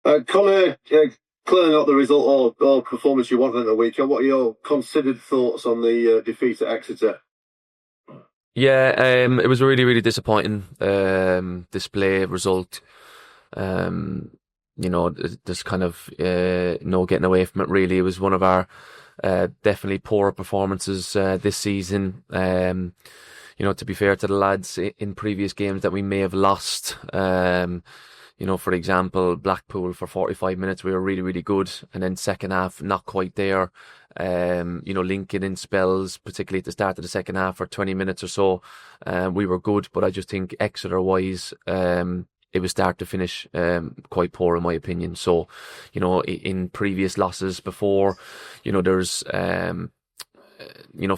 Connor, clearly not the result or performance you wanted in the weekend. What are your considered thoughts on the defeat at Exeter? Yeah, it was a really, really disappointing display result. There's kind of no getting away from it, really. It was one of our definitely poorer performances this season. To be fair to the lads in previous games that we may have lost, for example, Blackpool for 45 minutes, we were really, really good. And then second half, not quite there. Lincoln in spells, particularly at the start of the second half for 20 minutes or so, we were good. But I just think Exeter-wise, it was start to finish quite poor in my opinion. So, in previous losses before, there's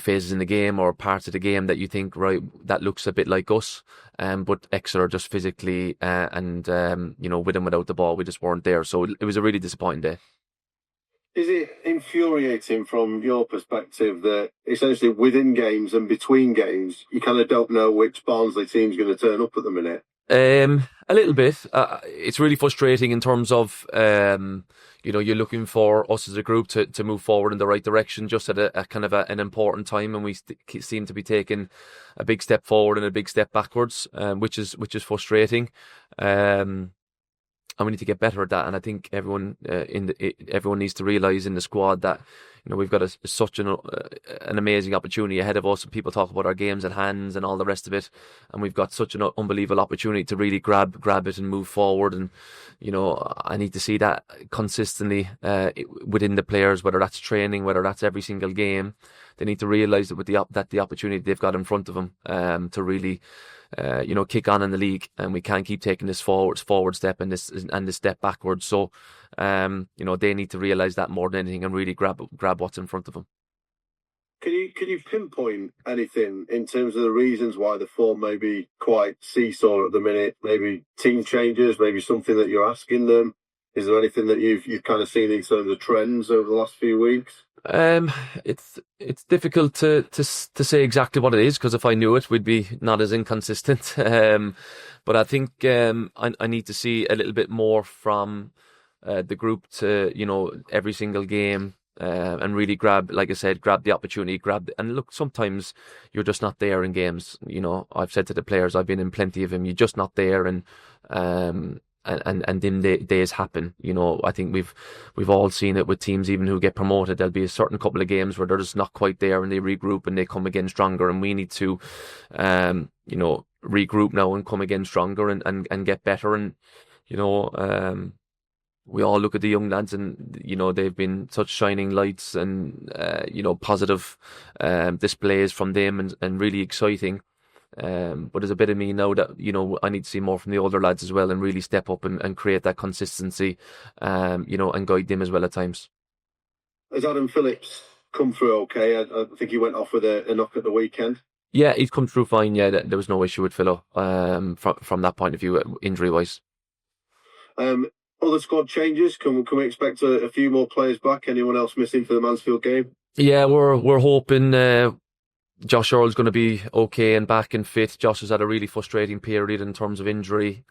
phases in the game or parts of the game that you think, right, that looks a bit like us. But Exeter just physically with and without the ball, we just weren't there. So it was a really disappointing day. Is it infuriating from your perspective that essentially within games and between games, you kind of don't know which Barnsley team's going to turn up at the minute? A little bit. It's really frustrating in terms of, you're looking for us as a group to move forward in the right direction just at a kind of an important time, and we seem to be taking a big step forward and a big step backwards, which is frustrating. And we need to get better at that. And I think everyone needs to realise in the squad that we've got such an amazing opportunity ahead of us. And people talk about our games at hands and all the rest of it, and we've got such an unbelievable opportunity to really grab it and move forward. And I need to see that consistently within the players, whether that's training, whether that's every single game. They need to realise that that the opportunity they've got in front of them to really kick on in the league, and we can't keep taking this forward step and this step backwards. So, they need to realise that more than anything and really grab what's in front of them. Can you pinpoint anything in terms of the reasons why the form may be quite seesaw at the minute? Maybe team changes, maybe something that you're asking them. Is there anything that you've kind of seen in terms of trends over the last few weeks? It's difficult to say exactly what it is, because if I knew it, we'd be not as inconsistent. But I think I need to see a little bit more from the group to every single game, and really grab the opportunity, and look, sometimes you're just not there in games. I've said to the players, I've been in plenty of them, you're just not there, and then days happen. I think we've all seen it with teams even who get promoted. There'll be a certain couple of games where they're just not quite there, and they regroup and they come again stronger. And we need to, regroup now and come again stronger and get better. And we all look at the young lads, and they've been such shining lights and positive displays from them, and really exciting. But there's a bit of me now that I need to see more from the older lads as well, and really step up and create that consistency, and guide them as well at times. Has Adam Phillips come through okay? I think he went off with a knock at the weekend. Yeah, he's come through fine. Yeah, there was no issue with Philo from that point of view, injury wise. Other squad changes. Can we expect a few more players back? Anyone else missing for the Mansfield game? Yeah, we're hoping Josh Earl's going to be okay and back and fit. Josh has had a really frustrating period in terms of injury.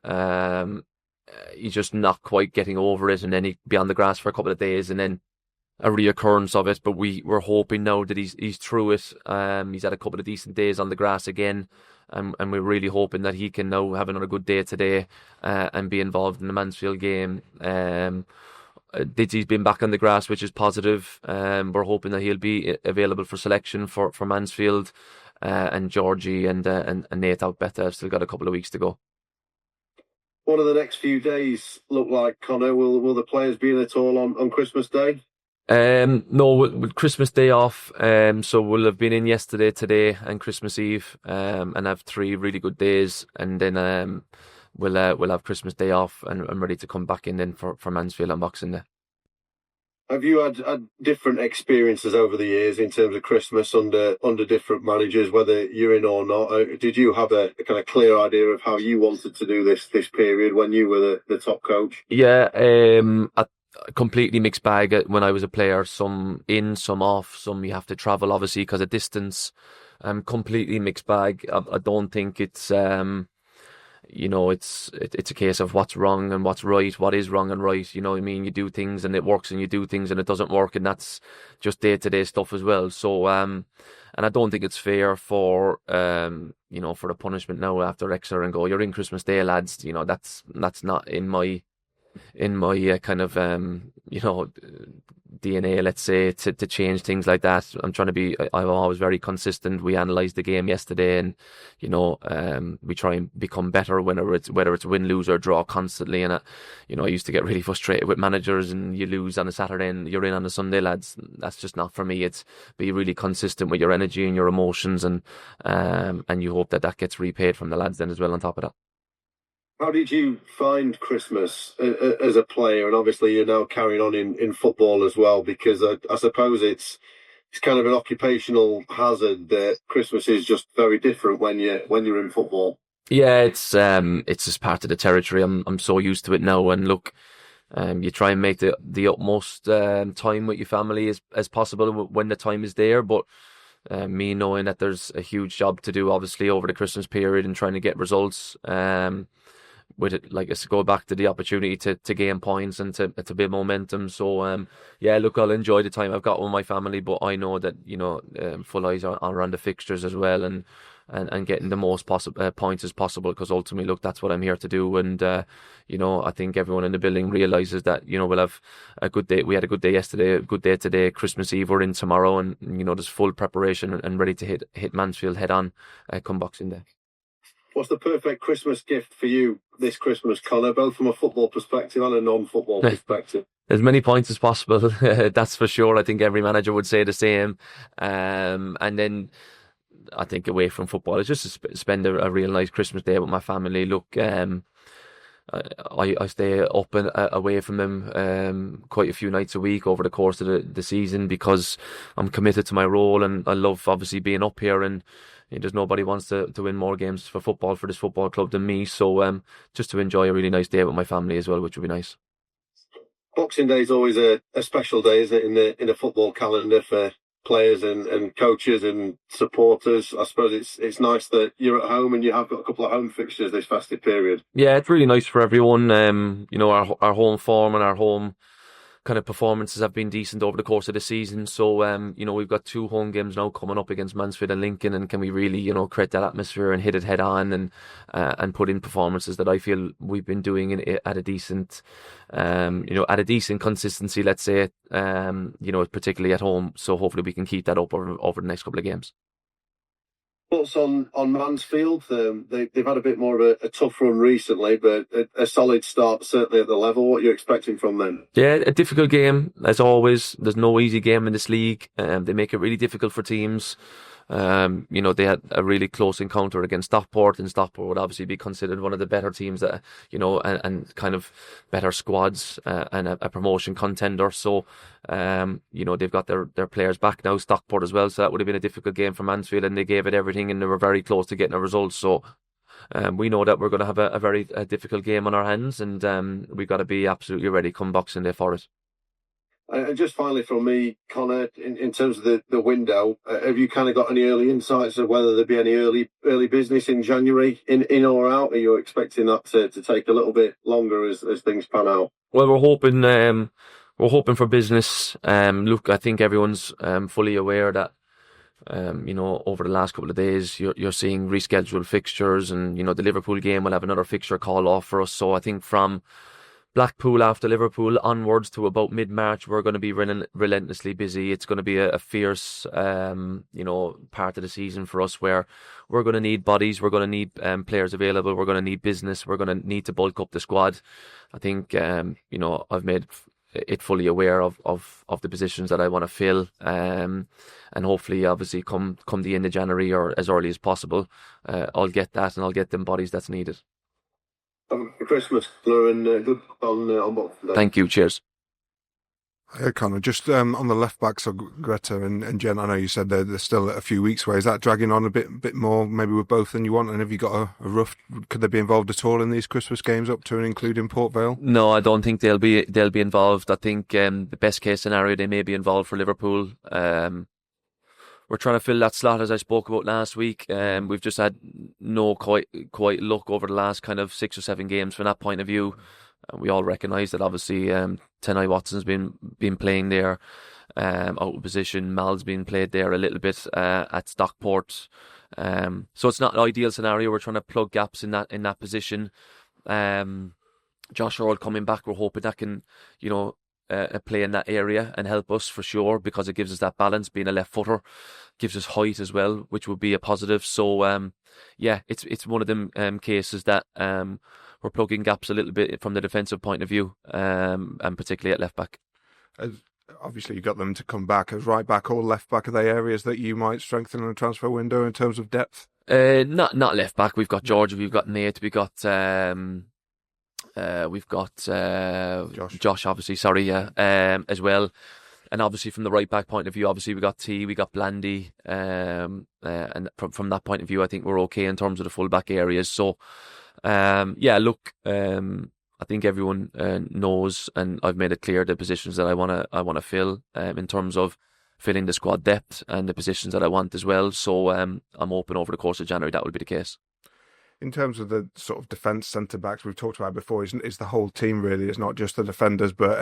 He's just not quite getting over it, and then he'd be on the grass for a couple of days, and then a reoccurrence of it. But we're hoping now that he's through it. He's had a couple of decent days on the grass again, and we're really hoping that he can now have another good day today and be involved in the Mansfield game. Didzy's been back on the grass, which is positive. We're hoping that he'll be available for selection for Mansfield, and Georgie and Nate Outbeth have still got a couple of weeks to go. What do the next few days look like, Connor? Will the players be in at all on Christmas Day? No, with Christmas Day off, so we'll have been in yesterday, today, and Christmas Eve, and have 3 really good days, and then we'll have Christmas Day off, and I'm ready to come back in then for Mansfield on Boxing Day. Have you had different experiences over the years in terms of Christmas under different managers, whether you're in or not? Did you have a kind of clear idea of how you wanted to do this period when you were the top coach? Yeah, a completely mixed bag when I was a player. Some in, some off, some you have to travel obviously because of distance. Completely mixed bag. I don't think it's it's a case of what's wrong and what's right, what is wrong and right. You know what I mean? You do things and it works, and you do things and it doesn't work, and that's just day-to-day stuff as well. So, and I don't think it's fair for for the punishment now after Exeter and go, you're in Christmas Day, lads. That's not in my kind of DNA, let's say, to change things like that. I'm always very consistent. We analysed the game yesterday, and we try and become better whether it's win, lose or draw constantly. And I used to get really frustrated with managers, and you lose on a Saturday and you're in on a Sunday, lads. That's just not for me. It's be really consistent with your energy and your emotions, and you hope that gets repaid from the lads then as well on top of that. How did you find Christmas as a player? And obviously you're now carrying on in football as well, because I suppose it's kind of an occupational hazard that Christmas is just very different when you're in football. Yeah, it's just part of the territory. I'm so used to it now. And look, you try and make the utmost time with your family as possible when the time is there. But me knowing that there's a huge job to do, obviously, over the Christmas period and trying to get results. With it, like I said, go back to the opportunity to gain points and to build momentum. So look, I'll enjoy the time I've got with my family, but I know that full eyes are on the fixtures as well, and getting the most possible points as possible, because ultimately, look, that's what I'm here to do. And I think everyone in the building realises that we'll have a good day. We had a good day yesterday, a good day today. Christmas Eve, we're in tomorrow, and there's full preparation and ready to hit Mansfield head on come Boxing Day. What's the perfect Christmas gift for you this Christmas, Conor, both from a football perspective and a non-football perspective? As many points as possible, that's for sure. I think every manager would say the same. And then I think away from football, it's just to spend a real nice Christmas day with my family. Look, I stay up and away from them quite a few nights a week over the course of the season, because I'm committed to my role, and I love obviously being up here, and there's nobody wants to win more games for this football club than me. So just to enjoy a really nice day with my family as well, which would be nice. Boxing Day is always a special day, isn't it, in the football calendar for players and coaches and supporters. I suppose it's nice that you're at home and you have got a couple of home fixtures this festive period. Yeah, it's really nice for everyone. Our home form and our home kind of performances have been decent over the course of the season. So, we've got 2 home games now coming up against Mansfield and Lincoln, and can we really, create that atmosphere and hit it head on and put in performances that I feel we've been doing at a decent, consistency, let's say, particularly at home. So hopefully we can keep that up over the next couple of games. Thoughts on Mansfield? They've had a bit more of a tough run recently, but a solid start certainly at the level. What are you expecting from them? Yeah, a difficult game as always. There's no easy game in this league. They make it really difficult for teams. They had a really close encounter against Stockport, and Stockport would obviously be considered one of the better teams that, and kind of better squads and a promotion contender. So, they've got their players back now, Stockport as well. So that would have been a difficult game for Mansfield, and they gave it everything, and they were very close to getting a result. So, we know that we're going to have a very difficult game on our hands, and we've got to be absolutely ready come Boxing Day for it. And just finally from me, Conor, in terms of the window, have you kind of got any early insights of whether there'd be any early business in January, in or out? Are you expecting that to take a little bit longer as things pan out? Well, we're hoping for business. Look, I think everyone's fully aware that over the last couple of days, you're seeing rescheduled fixtures, and the Liverpool game will have another fixture call off for us. So I think from Blackpool after Liverpool onwards to about mid-March, we're going to be relentlessly busy. It's going to be a fierce, part of the season for us, where we're going to need bodies, we're going to need players available, we're going to need business, we're going to need to bulk up the squad. I think, I've made it fully aware of the positions that I want to fill, and hopefully, obviously, come the end of January or as early as possible, I'll get that, and I'll get them bodies that's needed. For Christmas, and good on Boxing Day. Thank you. Cheers. Hey, Conor, just on the left backs of Greta and Jen, I know you said they're still a few weeks away. Is that dragging on a bit more, maybe with both than you want? And have you got a rough? Could they be involved at all in these Christmas games up to and including Port Vale? No, I don't think they'll be involved. I think the best case scenario, they may be involved for Liverpool. we're trying to fill that slot as I spoke about last week. We've just had no quite luck over the last kind of 6 or 7 games from that point of view. We all recognise that obviously Tenai Watson's been playing there out of position. Mal's been played there a little bit at Stockport. So it's not an ideal scenario. We're trying to plug gaps in that position. Josh Earl coming back, we're hoping that can, play in that area and help us for sure, because it gives us that balance. Being a left footer gives us height as well, which would be a positive. So it's one of them cases that we're plugging gaps a little bit from the defensive point of view, and particularly at left back. Obviously, you got them to come back as right back or left back. Are they areas that you might strengthen in the transfer window in terms of depth? Not left back. We've got George. We've got Nate. We've got Josh. Obviously, sorry, as well. And obviously, from the right back point of view, obviously we got T, we got Blandy, and from that point of view, I think we're okay in terms of the full back areas. So, I think everyone knows, and I've made it clear the positions that I want to fill in terms of filling the squad depth and the positions that I want as well. So I'm hoping over the course of January that will be the case. In terms of the sort of defence centre backs we've talked about before, is the whole team really? It's not just the defenders, but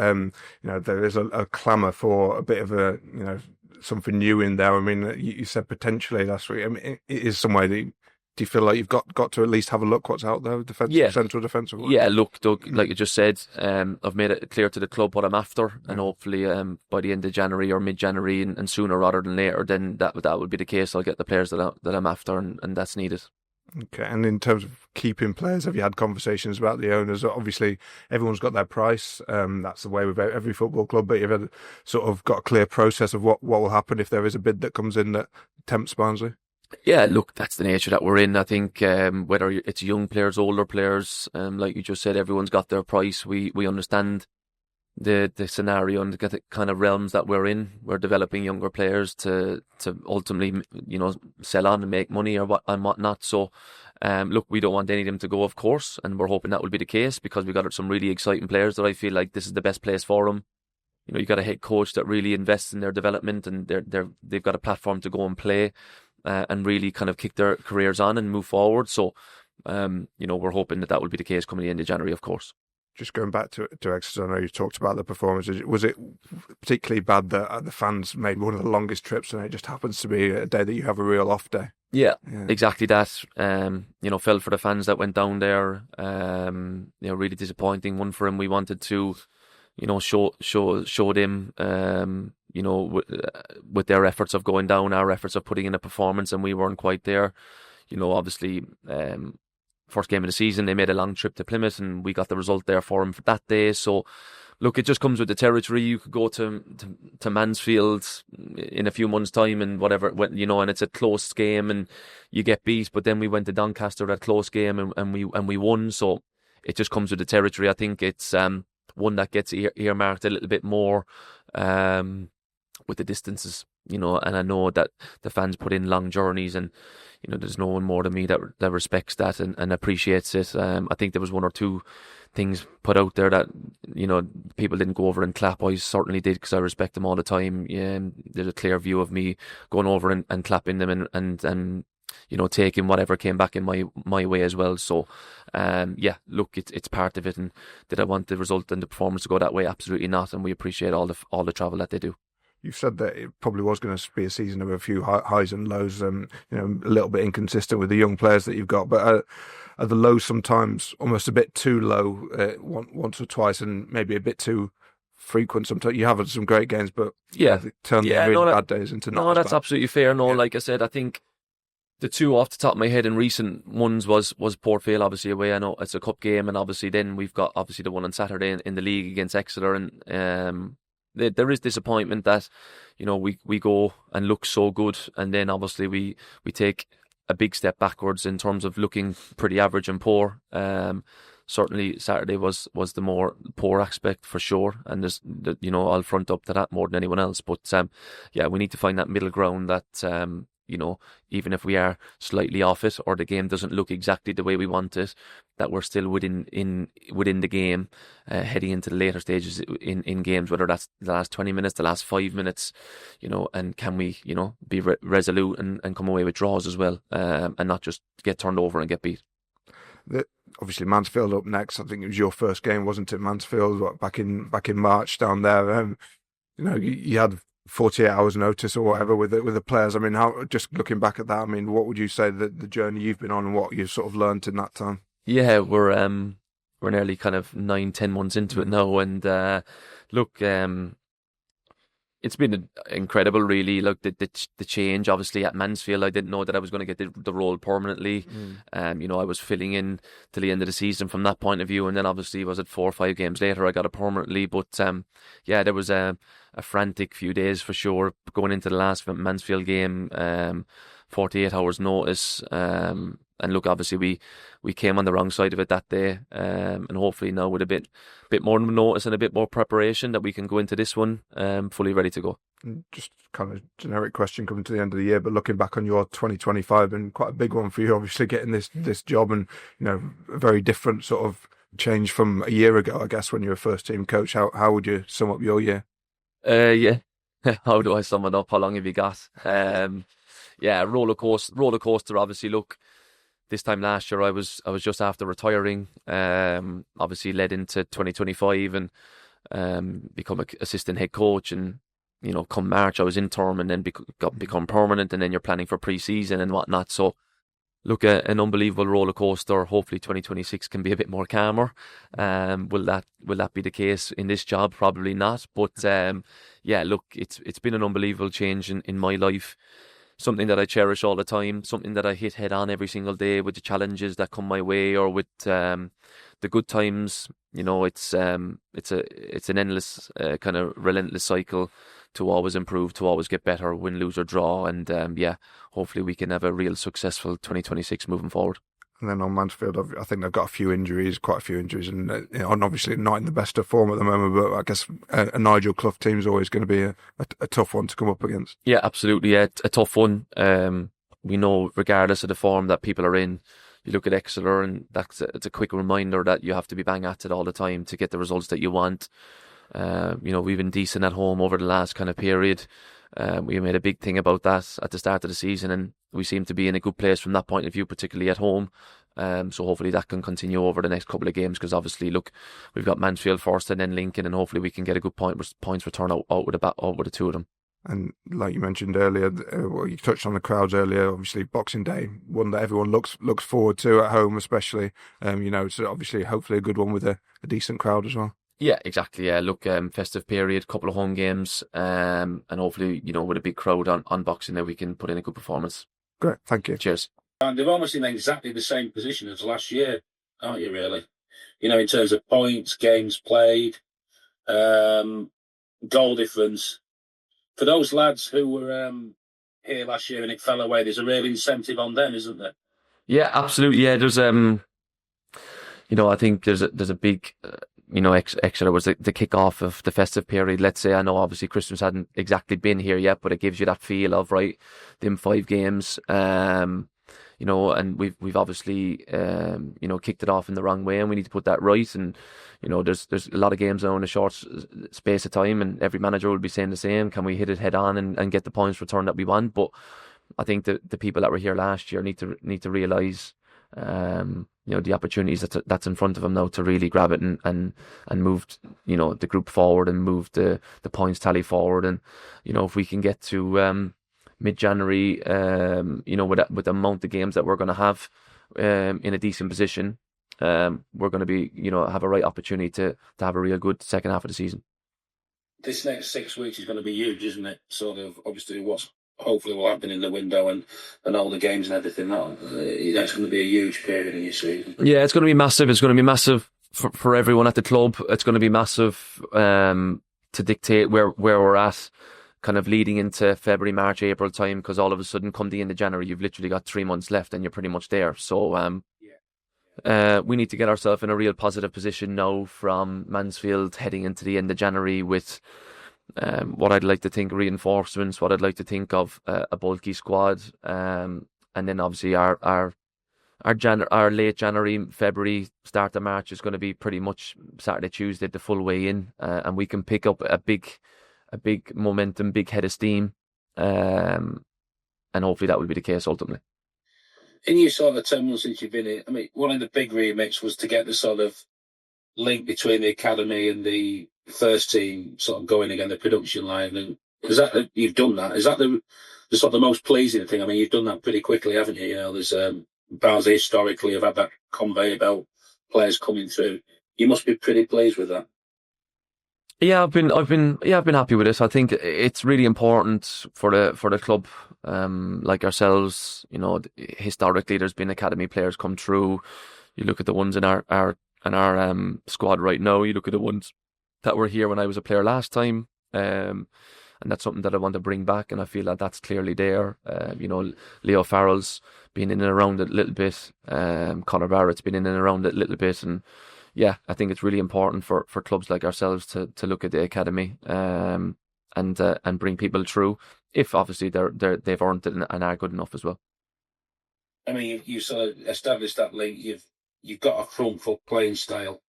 there is a clamour for a bit of a something new in there. I mean, you said potentially last week. I mean, it is some way that. Do you feel like you've got to at least have a look what's out there, central defensive? Yeah, look, Doug, like you just said, I've made it clear to the club what I'm after, and hopefully by the end of January or mid-January and sooner rather than later, then that would be the case. I'll get the players that I'm after, and that's needed. Okay, and in terms of keeping players, have you had conversations about the owners? Obviously, everyone's got their price. That's the way with every football club, but you've had sort of got a clear process of what will happen if there is a bid that comes in that tempts Barnsley. Yeah, look, that's the nature that we're in. I think whether it's young players, older players, like you just said, everyone's got their price. We understand the scenario and the kind of realms that we're in. We're developing younger players to ultimately, sell on and make money or whatnot. So, look, we don't want any of them to go, of course, and we're hoping that will be the case, because we've got some really exciting players that I feel like this is the best place for them. You got a head coach that really invests in their development, and they've got a platform to go and play. And really kind of kick their careers on and move forward. So, we're hoping that will be the case coming the end of January, of course. Just going back to Exeter, I know you talked about the performances. Was it particularly bad that the fans made one of the longest trips, and it just happens to be a day that you have a real off day? Yeah. Exactly that. Felt for the fans that went down there. Really disappointing one for him. We wanted to, show them. With their efforts of going down, our efforts of putting in a performance, and we weren't quite there. Obviously, first game of the season, they made a long trip to Plymouth, and we got the result there for them for that day. So, look, it just comes with the territory. You could go to Mansfield in a few months' time, and whatever, and it's a close game, and you get beat. But then we went to Doncaster, that close game, and we won. So it just comes with the territory. I think it's one that gets earmarked a little bit more. With the distances, and I know that the fans put in long journeys, and there's no one more than me that respects that and appreciates it. I think there was one or two things put out there that people didn't go over and clap. I certainly did, because I respect them all the time. There's a clear view of me going over and clapping them and taking whatever came back in my way as well. So, look, it's part of it. And did I want the result and the performance to go that way? Absolutely not. And we appreciate all the travel that they do. You've said that it probably was going to be a season of a few highs and lows, a little bit inconsistent with the young players that you've got. But are the lows sometimes almost a bit too low once or twice, and maybe a bit too frequent? Sometimes you have had some great games, but turn the really bad days into not. No, that's bad. absolutely fair. No, like I said, I think the two off the top of my head in recent ones was Port Vale, obviously away. I know it's a cup game, and obviously then we've got obviously the one on Saturday in the league against Exeter, and there is disappointment that we go and look so good, and then obviously we take a big step backwards in terms of looking pretty average and poor. Certainly Saturday was the more poor aspect for sure, and there's I'll front up to that more than anyone else. But we need to find that middle ground that even if we are slightly off it or the game doesn't look exactly the way we want it, that we're still within the game, heading into the later stages in games, whether that's the last 20 minutes, the last 5 minutes, and can we, be resolute and come away with draws as well, and not just get turned over and get beat. Obviously, Mansfield up next. I think it was your first game, wasn't it? Mansfield, back in March down there. You had 48 hours notice or whatever with the players. I mean, how, just looking back at that, I mean, what would you say that the journey you've been on and what you've sort of learnt in that time? Yeah, we're nearly kind of 9-10 months into it now, and look, it's been incredible, really. Look, the change, obviously, at Mansfield, I didn't know that I was going to get the role permanently. I was filling in till the end of the season from that point of view, and then obviously, was it 4 or 5 games later, I got it permanently. But there was a frantic few days for sure going into the last Mansfield game. 48 hours notice. And look, obviously we came on the wrong side of it that day, and hopefully now with a bit more notice and a bit more preparation that we can go into this one fully ready to go. Just kind of generic question coming to the end of the year, but looking back on your 2025, and quite a big one for you, obviously getting this job, and a very different sort of change from a year ago, I guess, when you were first team coach. How would you sum up your year? How do I sum it up? How long have you got? Roller coaster. Obviously, look. This time last year, I was just after retiring. Obviously, led into 2025 and become an assistant head coach. And come March, I was interim, and then become permanent. And then you're planning for pre-season and whatnot. So, look, an unbelievable roller coaster. Hopefully, 2026 can be a bit more calmer. Will that be the case in this job? Probably not. But look, it's been an unbelievable change in my life. Something that I cherish all the time, something that I hit head on every single day with the challenges that come my way, or with the good times. It's an endless kind of relentless cycle to always improve, to always get better, win, lose or draw, and hopefully we can have a real successful 2026 moving forward. And then on Mansfield, I think they've got quite a few injuries, and obviously not in the best of form at the moment. But I guess a Nigel Clough team is always going to be a tough one to come up against. Yeah, absolutely. Yeah, a tough one. We know, regardless of the form that people are in, you look at Exeter, and it's a quick reminder that you have to be bang at it all the time to get the results that you want. We've been decent at home over the last kind of period. We made a big thing about that at the start of the season, and we seem to be in a good place from that point of view, particularly at home. So hopefully that can continue over the next couple of games, because obviously, look, we've got Mansfield first and then Lincoln, and hopefully we can get a good points return out with the two of them. And like you mentioned earlier, you touched on the crowds earlier. Obviously, Boxing Day, one that everyone looks forward to at home, especially. So obviously, hopefully a good one with a decent crowd as well. Yeah, exactly. Yeah, look, festive period, couple of home games, and hopefully, with a big crowd on Boxing Day, we can put in a good performance. Great, thank you. Cheers. And they're almost in exactly the same position as last year, aren't you, really? In terms of points, games played, goal difference. For those lads who were here last year and it fell away, there's a real incentive on them, isn't there? Yeah, absolutely. Yeah, there's I think there's a big Exeter was the kick-off of the festive period. Let's say, I know obviously Christmas hadn't exactly been here yet, but it gives you that feel of, right, them 5 games, and we've obviously, kicked it off in the wrong way, and we need to put that right. And, there's a lot of games now in a short space of time, and every manager will be saying the same. Can we hit it head on and get the points return that we want? But I think the people that were here last year need to realise, the opportunities that's in front of them now to really grab it and move, the group forward and move the points tally forward. And, if we can get to mid-January, with the amount of games that we're going to have in a decent position, we're going to be, have a right opportunity to have a real good second half of the season. This next 6 weeks is going to be huge, isn't it? Sort of, obviously, what's hopefully will happen in the window and all the games and everything. That's going to be a huge period in your season. Yeah, it's going to be massive. It's going to be massive for everyone at the club. It's going to be massive to dictate where we're at, kind of leading into February, March, April time, because all of a sudden, come the end of January, you've literally got 3 months left and you're pretty much there. So we need to get ourselves in a real positive position now from Mansfield heading into the end of January with what I'd like to think reinforcements, what I'd like to think of a bulky squad, and then obviously our late January, February, start of March is going to be pretty much Saturday, Tuesday, the full way in, and we can pick up a big momentum, big head of steam, and hopefully that will be the case ultimately. In your sort of 10 months since you've been here, I mean, one of the big remits was to get the sort of link between the academy and the first team sort of going again, the production line, and is that you've done that? Is that the sort of the most pleasing thing? I mean, you've done that pretty quickly, haven't you? You know, there's Barnsley historically have had that conveyor belt players coming through. You must be pretty pleased with that. Yeah, I've been happy with it. I think it's really important for the club, like ourselves. You know, historically there's been academy players come through. You look at the ones in our squad right now. You look at the ones that were here when I was a player last time, and that's something that I want to bring back. And I feel that that's clearly there. You know, Leo Farrell's been in and around it a little bit. Conor Barrett's been in and around it a little bit, and yeah, I think it's really important for clubs like ourselves to look at the academy and bring people through if obviously they've earned it and are good enough as well. I mean, you sort of established that link. You've got a front foot playing style.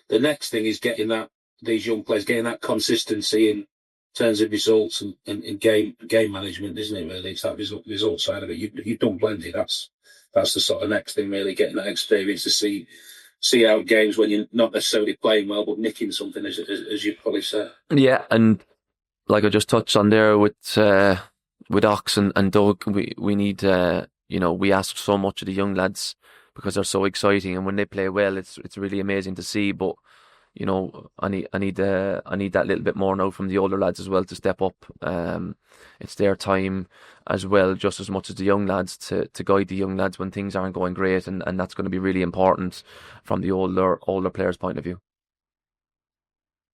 The next thing is getting these young players getting that consistency in terms of results and game management, isn't it? Really, it's that result side of it. You've done plenty. That's the sort of next thing, really, getting that experience to see out games when you're not necessarily playing well, but nicking something, as you'd probably say. Yeah, and like I just touched on there with Ox and Doug, we need we ask so much of the young lads because they're so exciting, and when they play well, it's really amazing to see. But you know, I need that little bit more now from the older lads as well to step up. It's their time as well, just as much as the young lads, to guide the young lads when things aren't going great, and that's going to be really important from the older players' point of view.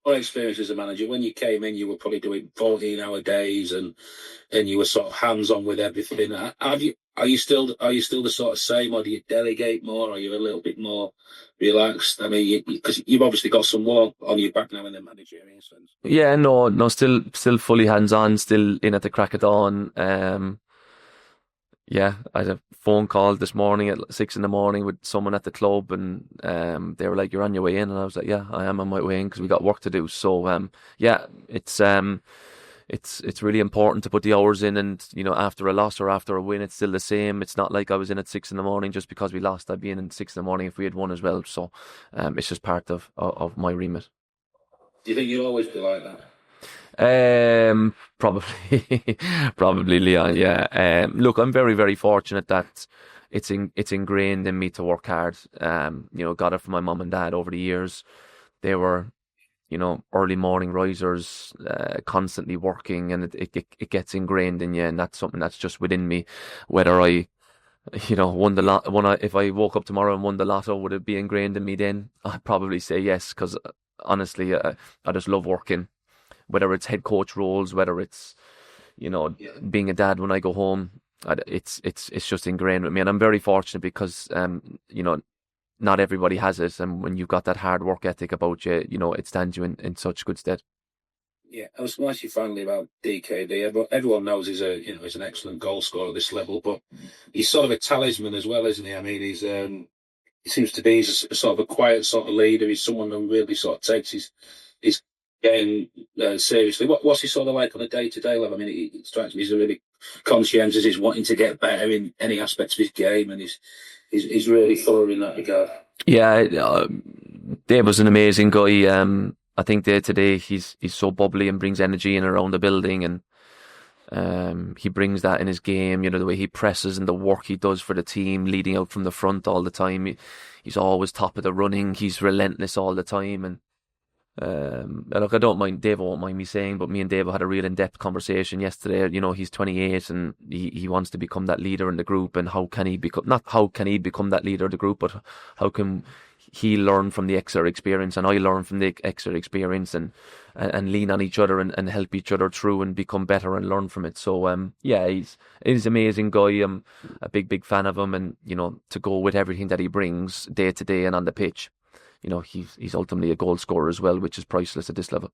My experience as a manager, when you came in, you were probably doing 14-hour days, and you were sort of hands-on with everything. Are you still the sort of same, or do you delegate more? Or are you a little bit more relaxed? I mean, because you've obviously got some more on your back now in the managerial sense. Yeah, no, still fully hands-on, still in at the crack of dawn. Yeah, I had a phone call this morning at 6 a.m. with someone at the club, and they were like, "You're on your way in," and I was like, "Yeah, I am on my way in because we got work to do." So yeah, it's really important to put the hours in, and you know, after a loss or after a win, it's still the same. It's not like I was in at 6 a.m. just because we lost. I'd be in at 6 a.m. if we had won as well. So it's just part of my remit. Do you think you'll always be like that? Probably, Leon. Yeah. Look, I'm very, very fortunate that it's ingrained in me to work hard. You know, got it from my mum and dad over the years. They were, you know, early morning risers, constantly working, and it gets ingrained in you, and that's something that's just within me. Whether I, you know, won the lot, if I woke up tomorrow and won the lotto, would it be ingrained in me then? I'd probably say yes, because honestly, I just love working. Whether it's head coach roles, whether it's, you know, being a dad when I go home, it's just ingrained with me, and I'm very fortunate because you know, not everybody has it, and when you've got that hard work ethic about you, you know, it stands you in such good stead. Yeah, I was actually finally about DKD. Everyone knows he's an excellent goal scorer at this level, but he's sort of a talisman as well, isn't he? I mean, he seems to be a sort of a quiet sort of leader. He's someone who really sort of takes his game seriously. What's he sort of like on a day-to-day level? I mean, it strikes me he's a really conscientious. He's wanting to get better in any aspects of his game, and he's really thorough in that regard. Yeah, Dave was an amazing guy. I think day to day he's so bubbly and brings energy in around the building, and he brings that in his game. You know, the way he presses and the work he does for the team, leading out from the front all the time. He's always top of the running. He's relentless all the time, and look, I don't mind, Dave won't mind me saying, but me and Dave had a real in-depth conversation yesterday. You know, he's 28 and he wants to become that leader in the group, and how can he become that leader of the group, but how can he learn from the Exeter experience and I learn from the Exeter experience, and lean on each other and help each other through and become better and learn from it. So yeah, he's an amazing guy. I'm a big fan of him, and you know, to go with everything that he brings day to day and on the pitch. You know, he's ultimately a goal scorer as well, which is priceless at this level.